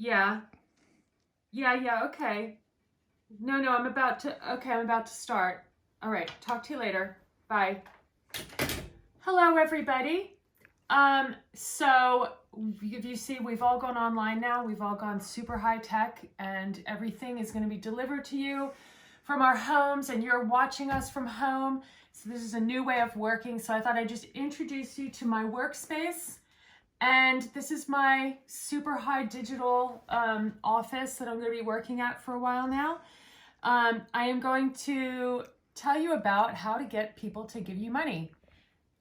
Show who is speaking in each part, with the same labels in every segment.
Speaker 1: Yeah. Yeah, okay. No, I'm about to start. All right, talk to you later. Bye. Hello, everybody. So if you see, we've all gone online now. We've all gone super high tech, and everything is going to be delivered to you from our homes, and you're watching us from home. So this is a new way of working. So I thought I'd just introduce you to my workspace. And this is my super high digital office that I'm going to be working at for a while now. I am going to tell you about how to get people to give you money.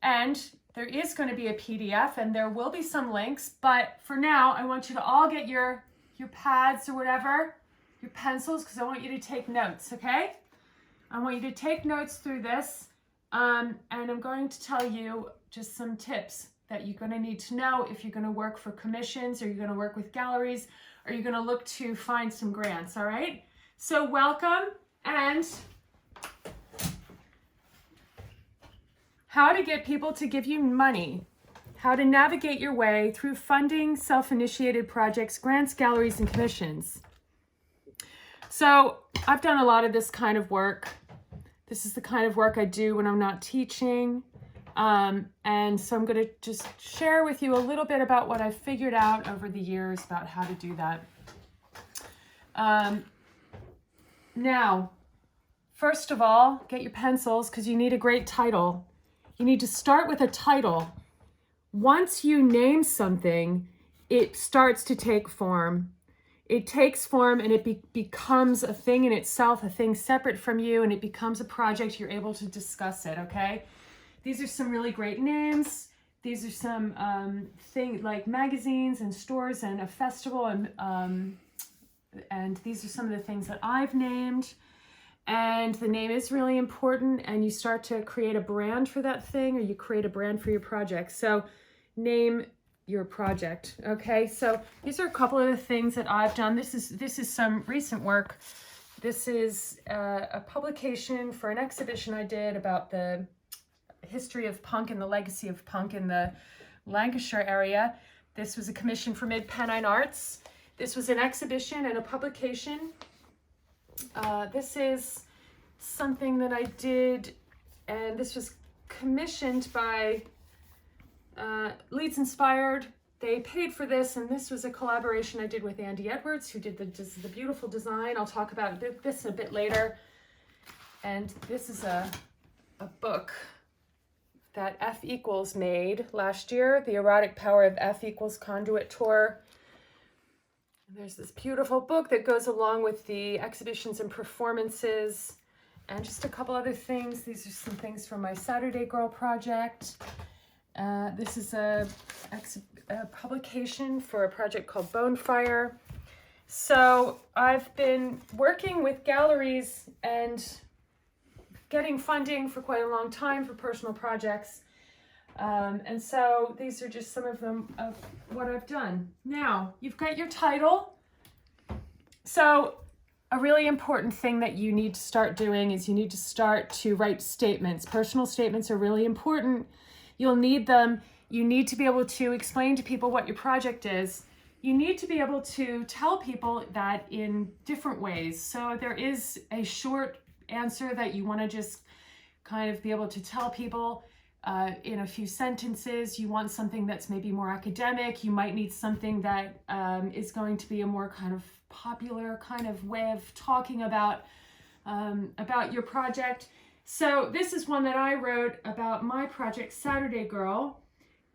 Speaker 1: And there is going to be a PDF and there will be some links, but for now, I want you to all get your pads or whatever, your pencils, because I want you to take notes, okay? I want you to take notes through this, and I'm going to tell you just some tips that you're going to need to know if you're going to work for commissions, or you're going to work with galleries, or you're going to look to find some grants, all right? So welcome, and how to get people to give you money, how to navigate your way through funding, self-initiated projects, grants, galleries, and commissions. So I've done a lot of this kind of work. This is the kind of work I do when I'm not teaching. And so I'm going to just share with you a little bit about what I've figured out over the years about how to do that. Now, first of all, get your pencils because you need a great title. You need to start with a title. Once you name something, it starts to take form. It takes form and it becomes a thing in itself, a thing separate from you, and it becomes a project. You're able to discuss it, okay? These are some really great names. These are some things like magazines and stores and a festival, and these are some of the things that I've named. And the name is really important, and you start to create a brand for that thing, or you create a brand for your project. So name your project, okay? So these are a couple of the things that I've done. This is some recent work. This is a publication for an exhibition I did about the history of punk and the legacy of punk in the Lancashire area. This was a commission for Mid-Pennine Arts. This was an exhibition and a publication. This is something that I did, and this was commissioned by Leeds Inspired. They paid for this, and this was a collaboration I did with Andy Edwards, who did the beautiful design. I'll talk about this a bit later. And this is a book that F Equals made last year, The Erotic Power of F Equals Conduit Tour. There's this beautiful book that goes along with the exhibitions and performances, and just a couple other things. These are some things from my Saturday Girl project. This is a publication for a project called Bonefire. So I've been working with galleries and getting funding for quite a long time for personal projects. And so these are just some of them of what I've done. Now, you've got your title. So a really important thing that you need to start doing is you need to start to write statements. Personal statements are really important. You'll need them. You need to be able to explain to people what your project is. You need to be able to tell people that in different ways. So there is a short answer that you want to just kind of be able to tell people in a few sentences. You want something that's maybe more academic. You might need something that is going to be a more kind of popular kind of way of talking about your project. So this is one that I wrote about my project, Saturday Girl.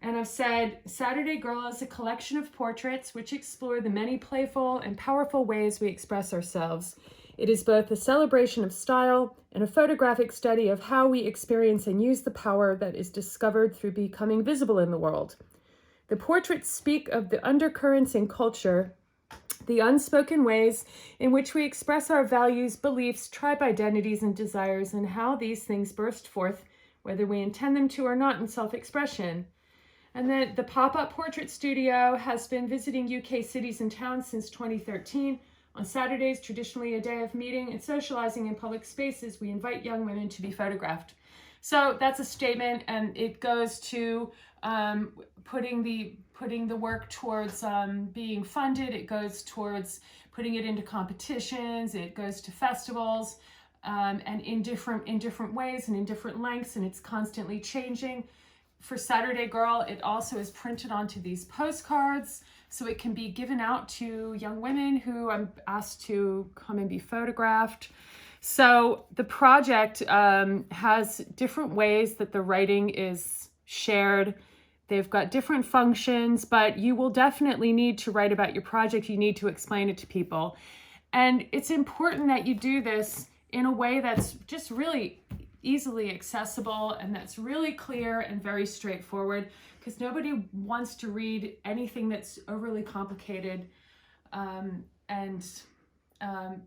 Speaker 1: And I've said, Saturday Girl is a collection of portraits which explore the many playful and powerful ways we express ourselves. It is both a celebration of style and a photographic study of how we experience and use the power that is discovered through becoming visible in the world. The portraits speak of the undercurrents in culture, the unspoken ways in which we express our values, beliefs, tribe identities, and desires, and how these things burst forth, whether we intend them to or not, in self-expression. And then the pop-up portrait studio has been visiting UK cities and towns since 2013. On Saturdays, traditionally a day of meeting and socializing in public spaces, we invite young women to be photographed. So that's a statement, and it goes to putting the work towards being funded. It goes towards putting it into competitions. It goes to festivals, and in different ways and in different lengths, and it's constantly changing. For Saturday Girl, it also is printed onto these postcards, so it can be given out to young women who I'm asked to come and be photographed. So the project has different ways that the writing is shared. They've got different functions, but you will definitely need to write about your project. You need to explain it to people. And it's important that you do this in a way that's just really easily accessible and that's really clear and very straightforward, because nobody wants to read anything that's overly complicated.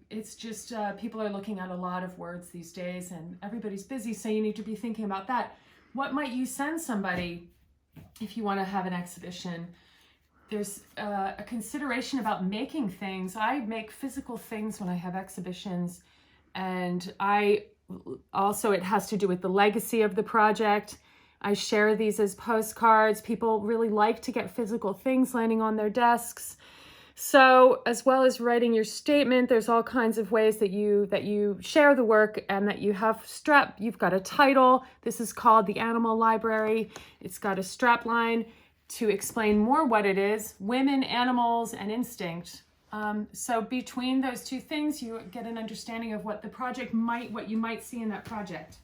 Speaker 1: It's just people are looking at a lot of words these days, and everybody's busy, so you need to be thinking about that. What might you send somebody if you want to have an exhibition? There's a consideration about making things. I make physical things when I have exhibitions, and it has to do with the legacy of the project. I share these as postcards. People really like to get physical things landing on their desks. So as well as writing your statement, there's all kinds of ways that you share the work, and that you have you've got a title. This is called The Animal Library. It's got a strap line to explain more what it is: women, animals, and instinct. So between those two things, you get an understanding of what you might see in that project.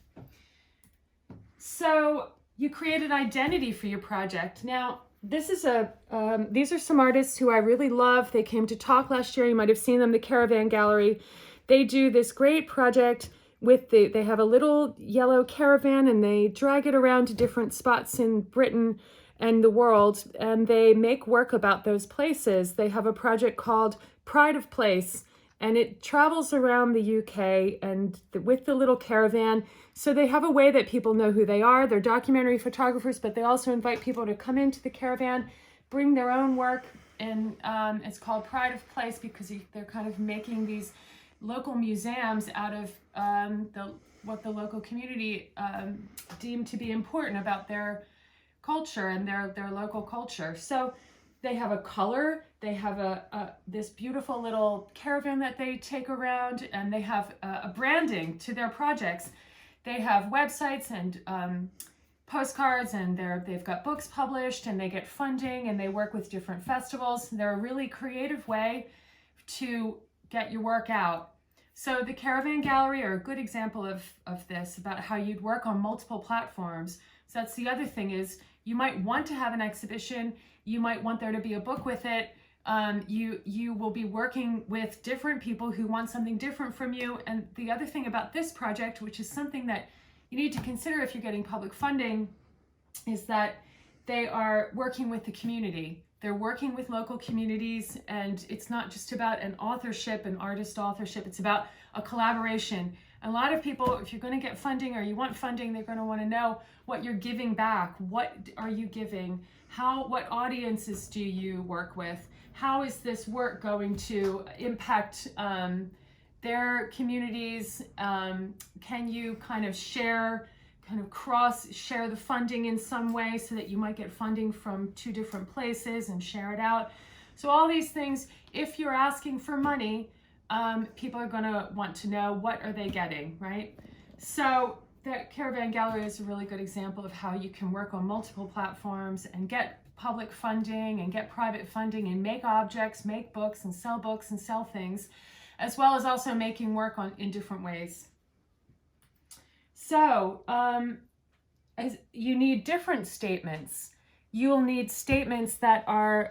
Speaker 1: So you create an identity for your project. Now, these are some artists who I really love. They came to talk last year. You might have seen them, the Caravan Gallery. They do this great project they have a little yellow caravan, and they drag it around to different spots in Britain and the world, and they make work about those places. They have a project called Pride of Place, and it travels around the UK and with the little caravan. So they have a way that people know who they are. They're documentary photographers, but they also invite people to come into the caravan, bring their own work, and it's called Pride of Place because they're kind of making these local museums out of what the local community deemed to be important about their culture and their local culture. So they have a color, they have this beautiful little caravan that they take around, and they have a branding to their projects. They have websites and postcards, and they've got books published, and they get funding, and they work with different festivals. They're a really creative way to get your work out. So the Caravan Gallery are a good example of this, about how you'd work on multiple platforms. So that's the other thing, is you might want to have an exhibition, you might want there to be a book with it. You will be working with different people who want something different from you. And the other thing about this project, which is something that you need to consider if you're getting public funding, is that they are working with the community. They're working with local communities, and it's not just about an authorship, an artist authorship, it's about a collaboration. A lot of people, if you're going to get funding or you want funding, they're going to want to know what you're giving back. What are you giving? What audiences do you work with? How is this work going to impact their communities? Can you kind of share the funding in some way, so that you might get funding from two different places and share it out? So all these things, if you're asking for money, people are going to want to know, what are they getting, right? So the Caravan Gallery is a really good example of how you can work on multiple platforms and get public funding and get private funding and make objects, make books and sell things, as well as also making work in different ways. So as you need different statements. You'll need statements that are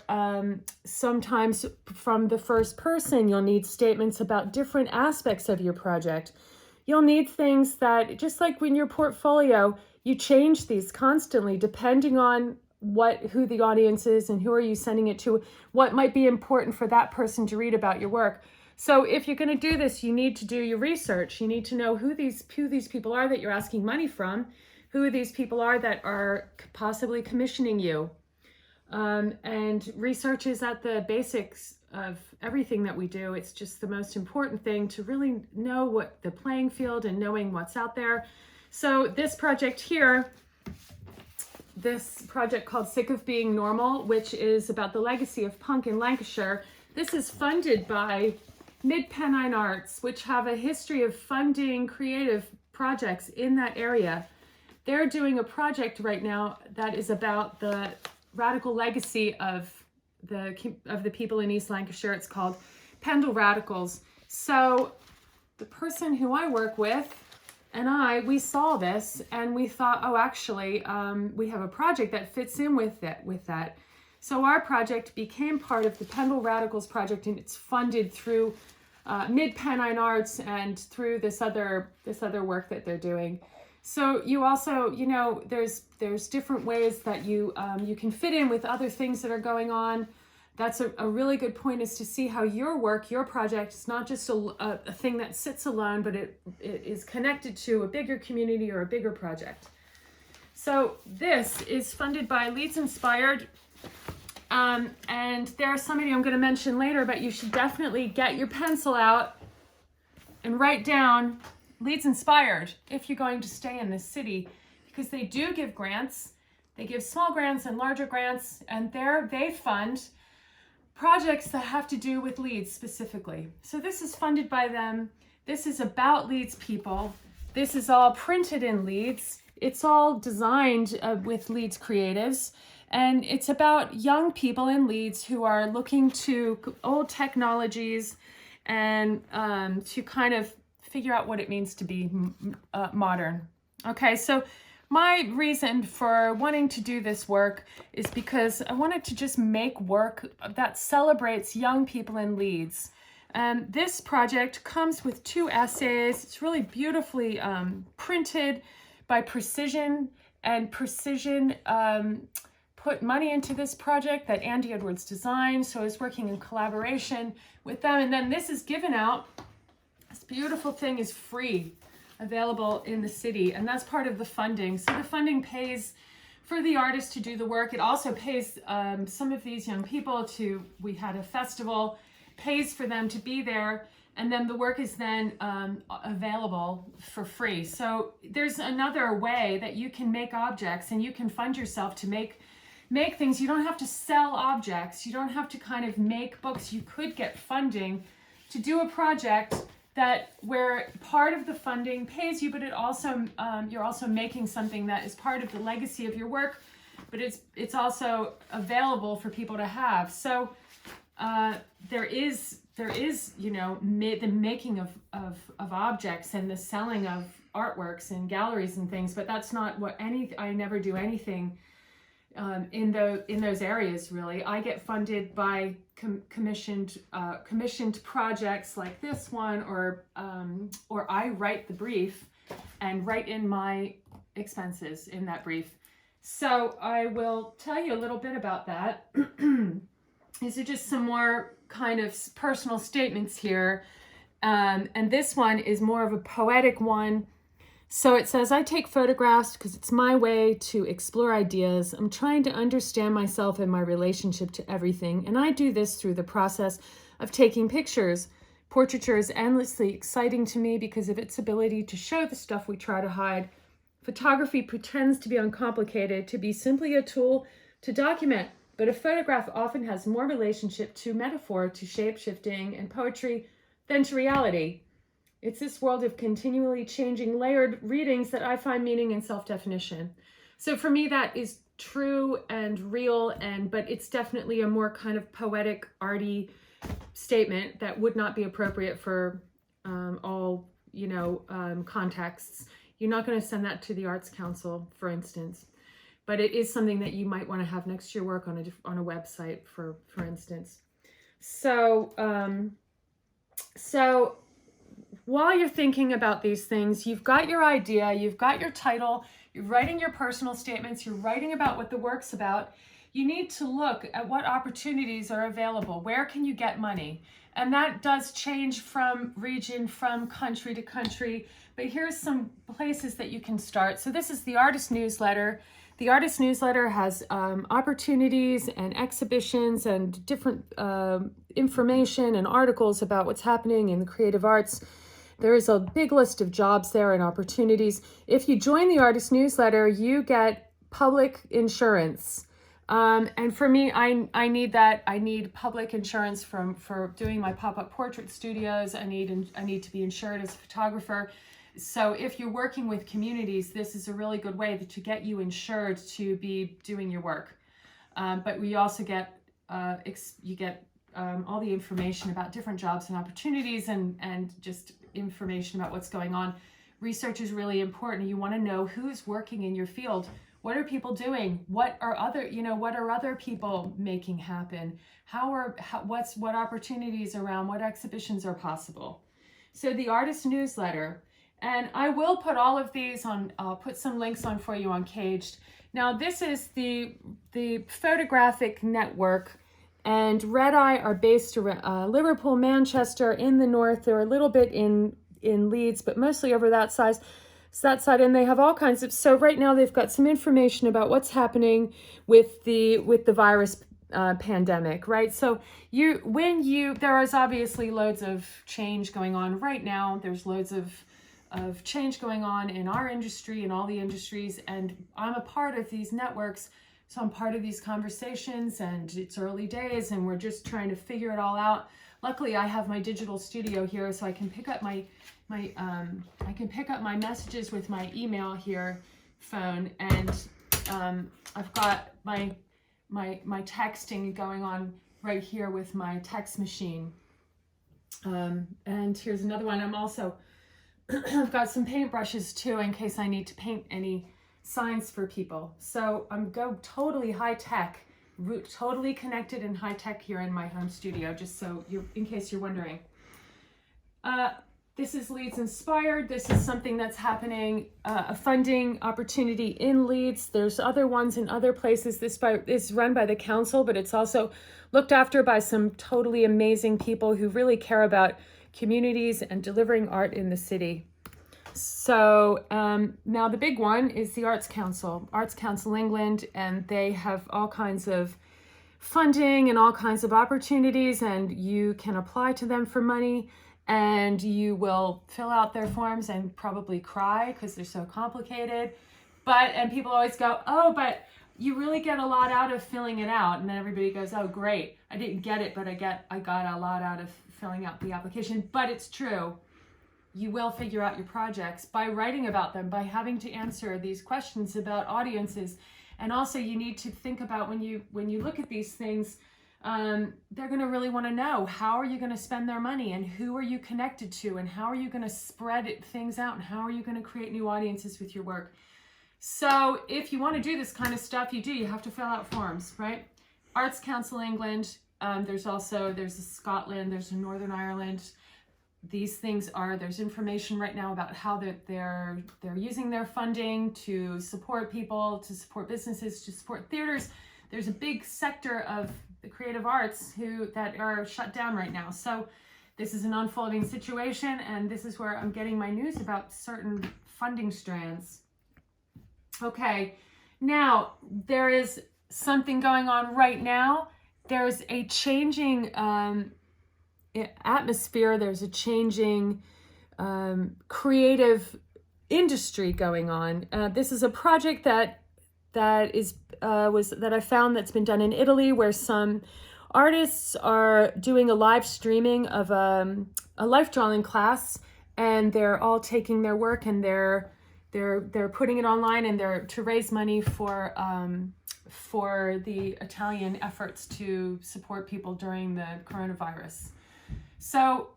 Speaker 1: sometimes from the first person. You'll need statements about different aspects of your project. You'll need things that, just like in your portfolio, you change these constantly depending on who the audience is and who are you sending it to, what might be important for that person to read about your work. So if you're going to do this, you need to do your research. You need to know who these people are that you're asking money from, who these people are that are possibly commissioning you. And research is at the basics of everything that we do. It's just the most important thing to really know what the playing field and knowing what's out there. So this project here, this project called Sick of Being Normal, which is about the legacy of punk in Lancashire. This is funded by Mid-Pennine Arts, which have a history of funding creative projects in that area. They're doing a project right now that is about the radical legacy of the people in East Lancashire. It's called Pendle Radicals. So the person who I work with and we saw this and we thought, oh, actually, we have a project that fits in with that. So our project became part of the Pendle Radicals project, and it's funded through Mid-Pennine Arts and through this other work that they're doing. So you also, there's different ways that you can fit in with other things that are going on. That's a really good point, is to see how your work, your project, is not just a thing that sits alone, but it is connected to a bigger community or a bigger project. So this is funded by Leeds Inspired. And there are somebody I'm going to mention later, but you should definitely get your pencil out and write down Leeds Inspired if you're going to stay in this city, because they do give grants. They give small grants and larger grants, and they fund projects that have to do with Leeds specifically. So this is funded by them. This is about Leeds people. This is all printed in Leeds. It's all designed with Leeds creatives. And it's about young people in Leeds who are looking to old technologies and to kind of figure out what it means to be modern. Okay, so my reason for wanting to do this work is because I wanted to just make work that celebrates young people in Leeds. And this project comes with 2 essays. It's really beautifully printed by Precision, and Precision put money into this project that Andy Edwards designed. So I was working in collaboration with them. And then this is given out. This beautiful thing is free, available in the city, and that's part of the funding. So the funding pays for the artist to do the work. It also pays some of these young people we had a festival, pays for them to be there, and then the work is then available for free. So there's another way that you can make objects, and you can fund yourself to make things. You don't have to sell objects. You don't have to kind of make books. You could get funding to do a project where part of the funding pays you, but it also you're also making something that is part of the legacy of your work, but it's also available for people to have. So there is the making of objects and the selling of artworks and galleries and things, but that's not what I never do anything in those areas, really. I get funded by commissioned projects like this one, or I write the brief and write in my expenses in that brief. So I will tell you a little bit about that. These are just some more kind of personal statements here, and this one is more of a poetic one. So it says, I take photographs because it's my way to explore ideas. I'm trying to understand myself and my relationship to everything. And I do this through the process of taking pictures. Portraiture is endlessly exciting to me because of its ability to show the stuff we try to hide. Photography pretends to be uncomplicated, to be simply a tool to document. But a photograph often has more relationship to metaphor, to shape-shifting and poetry than to reality. It's this world of continually changing layered readings that I find meaning in self-definition. So for me, that is true and real, but it's definitely a more kind of poetic, arty statement that would not be appropriate for all, contexts. You're not going to send that to the Arts Council, for instance, but it is something that you might want to have next to your work on a website, for instance. So while you're thinking about these things, you've got your idea, you've got your title, you're writing your personal statements, you're writing about what the work's about. You need to look at what opportunities are available. Where can you get money? And that does change from region, from country to country, but here's some places that you can start. So this is the Artist Newsletter. The Artist Newsletter has opportunities and exhibitions and different information and articles about what's happening in the creative arts. There is a big list of jobs there and opportunities. If you join the artist newsletter, you get public insurance. And for me, I need that. I need public insurance for doing my pop-up portrait studios. I need to be insured as a photographer. So if you're working with communities, this is a really good way to get you insured to be doing your work. But we also get all the information about different jobs and opportunities, and just information about what's going on. Research is really important. You want to know who's working in your field. What are people doing? What are other people making happen? What opportunities around? What exhibitions are possible? So the artist newsletter, and I will put all of these on. I'll put some links on for you on Caged. Now this is the photographic network, and Red Eye are based around Liverpool, Manchester in the north. They're a little bit in Leeds, but mostly over that side. And they have all kinds of, so right now they've got some information about what's happening with the virus pandemic, right? So there is obviously loads of change going on right now. There's loads of change going on in our industry and all the industries, and I'm a part of these networks, so I'm part of these conversations, and it's early days and we're just trying to figure it all out. Luckily, I have my digital studio here, so I can pick up my messages with my email here phone, and I've got my texting going on right here with my text machine. And here's another one. I've got some paintbrushes too in case I need to paint any signs for people. So I'm totally high tech. Totally connected and high tech here in my home studio, just so in case you're wondering. This is Leeds Inspired. This is something that's happening, a funding opportunity in Leeds. There's other ones in other places. This is run by the council, but it's also looked after by some totally amazing people who really care about communities and delivering art in the city. So now the big one is the Arts Council England, and they have all kinds of funding and all kinds of opportunities, and you can apply to them for money, and you will fill out their forms and probably cry because they're so complicated. And people always go, oh, but you really get a lot out of filling it out. And then everybody goes, oh, great, I didn't get it, but I got a lot out of filling out the application. But it's true. You will figure out your projects by writing about them, by having to answer these questions about audiences. And also you need to think about when you look at these things, they're going to really want to know, how are you going to spend their money, and who are you connected to, and how are you going to spread things out, and how are you going to create new audiences with your work. So if you want to do this kind of stuff, you have to fill out forms, right? Arts Council England, there's a Scotland, there's a Northern Ireland. These things there's information right now about how they're using their funding to support people, to support businesses, to support theaters. There's a big sector of the creative arts that are shut down right now. So this is an unfolding situation, and this is where I'm getting my news about certain funding strands. Okay, now there is something going on right now. There's a changing atmosphere. There's a changing creative industry going on. This is a project that I found that's been done in Italy, where some artists are doing a live streaming of a life drawing class, and they're all taking their work and they're putting it online, and they're to raise money for the Italian efforts to support people during the coronavirus. So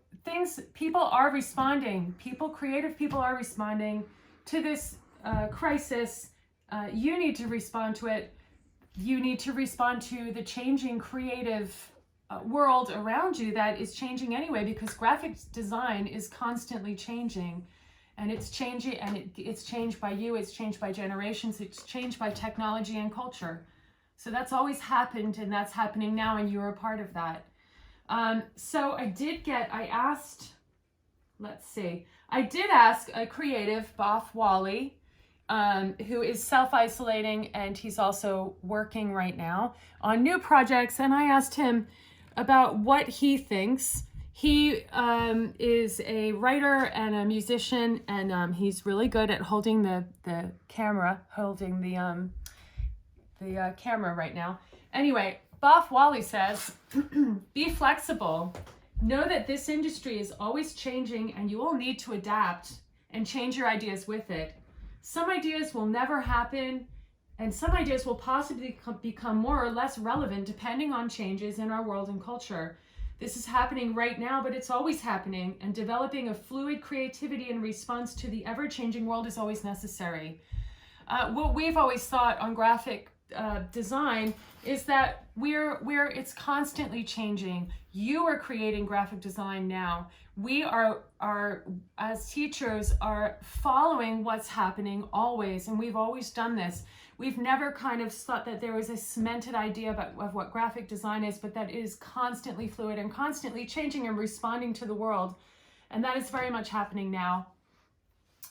Speaker 1: people are responding. Creative people are responding to this crisis. You need to respond to it. You need to respond to the changing creative world around you that is changing anyway, because graphic design is constantly changing, and it's changing, and it's changed by you, it's changed by generations, it's changed by technology and culture. So that's always happened, and that's happening now, and you're a part of that. So I did ask a creative, Boff Wally, who is self-isolating, and he's also working right now on new projects. And I asked him about what he thinks. He is a writer and a musician, and he's really good at holding the camera, camera right now. Anyway, Boff Wally says, be flexible. Know that this industry is always changing and you will need to adapt and change your ideas with it. Some ideas will never happen, and some ideas will possibly become more or less relevant depending on changes in our world and culture. This is happening right now, but it's always happening, and developing a fluid creativity in response to the ever-changing world is always necessary. What we've always thought on graphic design is that it's constantly changing. You are creating graphic design now. We are as teachers are following what's happening always, and we've always done this. We've never kind of thought that there was a cemented idea of what graphic design is, but that it is constantly fluid and constantly changing and responding to the world. And that is very much happening now.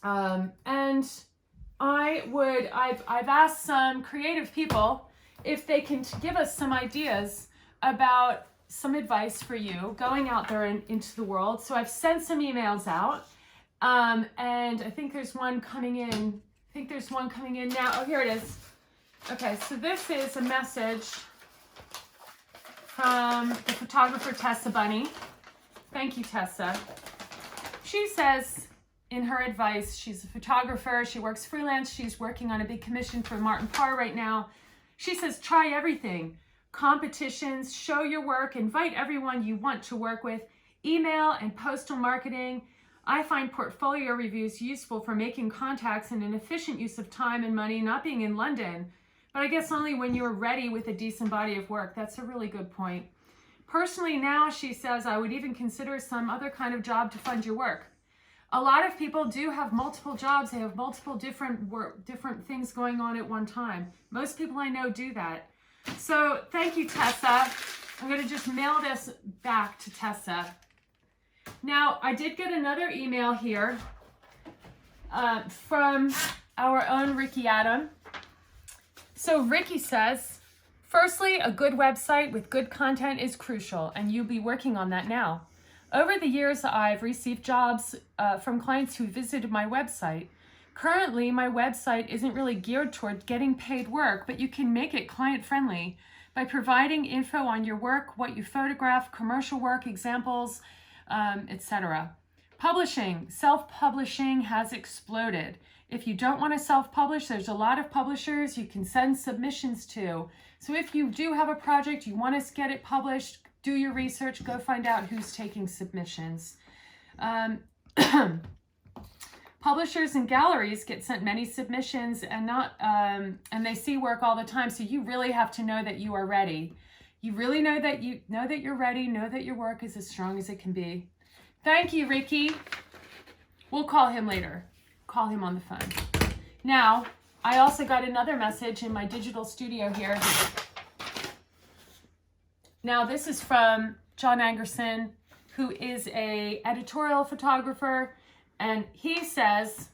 Speaker 1: And I've asked some creative people if they can give us some ideas about some advice for you going out there into the world. So I've sent some emails out, and I think there's one coming in. Now. Oh, here it is. Okay, so this is a message from the photographer Tessa Bunny. Thank you, Tessa. She says in her advice, she's a photographer, she works freelance, she's working on a big commission for Martin Parr right now. She says, try everything. Competitions, show your work, invite everyone you want to work with, email and postal marketing. I find portfolio reviews useful for making contacts and an efficient use of time and money, not being in London. But I guess only when you're ready with a decent body of work. That's a really good point. Personally now, she says, I would even consider some other kind of job to fund your work. A lot of people do have multiple jobs. They have multiple different things going on at one time. Most people I know do that. So thank you, Tessa. I'm going to just mail this back to Tessa. Now, I did get another email here from our own Ricky Adam. So Ricky says, firstly, a good website with good content is crucial, and you'll be working on that now. Over the years, I've received jobs from clients who visited my website. Currently, my website isn't really geared toward getting paid work, but you can make it client-friendly by providing info on your work, what you photograph, commercial work, examples, etc. Publishing. Self-publishing has exploded. If you don't want to self-publish, there's a lot of publishers you can send submissions to. So if you do have a project, you want to get it published, do your research, go find out who's taking submissions. Publishers and galleries get sent many submissions and they see work all the time. So you really have to know that you are ready. You really know that you're ready, know that your work is as strong as it can be. Thank you, Ricky. We'll call him later. Call him on the phone. Now, I also got another message in my digital studio here. Now, this is from John Angerson, who is an editorial photographer, and he says,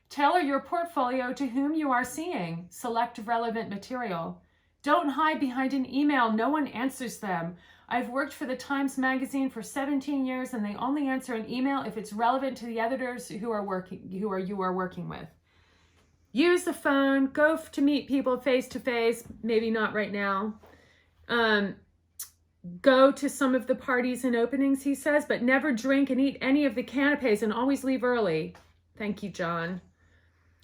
Speaker 1: tailor your portfolio to whom you are seeing. Select relevant material. Don't hide behind an email. No one answers them. I've worked for the Times Magazine for 17 years, and they only answer an email if it's relevant to the editors you are working with. Use the phone. Go to meet people face to face. Maybe not right now. Go to some of the parties and openings, he says, but never drink and eat any of the canapes, and always leave early. Thank you, John.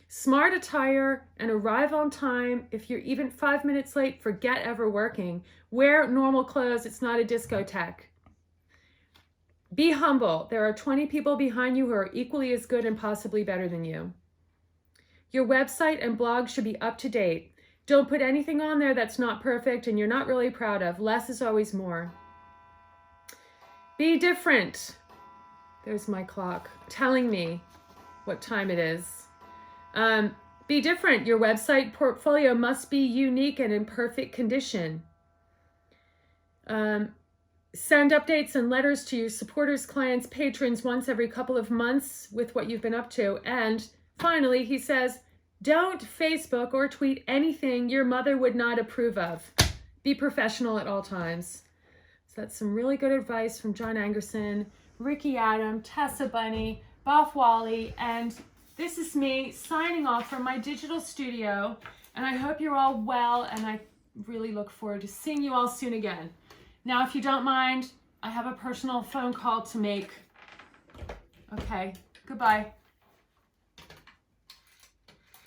Speaker 1: Smart attire and arrive on time. If you're even 5 minutes late, forget ever working. Wear normal clothes. It's not a discotheque. Be humble. There are 20 people behind you who are equally as good and possibly better than you. Your website and blog should be up to date. Don't put anything on there that's not perfect and you're not really proud of. Less is always more. Be different. There's my clock telling me what time it is. Be different. Your website portfolio must be unique and in perfect condition. Send updates and letters to your supporters, clients, patrons once every couple of months with what you've been up to. And finally, he says, don't Facebook or tweet anything your mother would not approve of. Be professional at all times. So that's some really good advice from John Angerson, Ricky Adam, Tessa Bunny, Boff Wally, and this is me signing off from my digital studio, and I hope you're all well, and I really look forward to seeing you all soon again. Now, if you don't mind, I have a personal phone call to make. Okay, goodbye.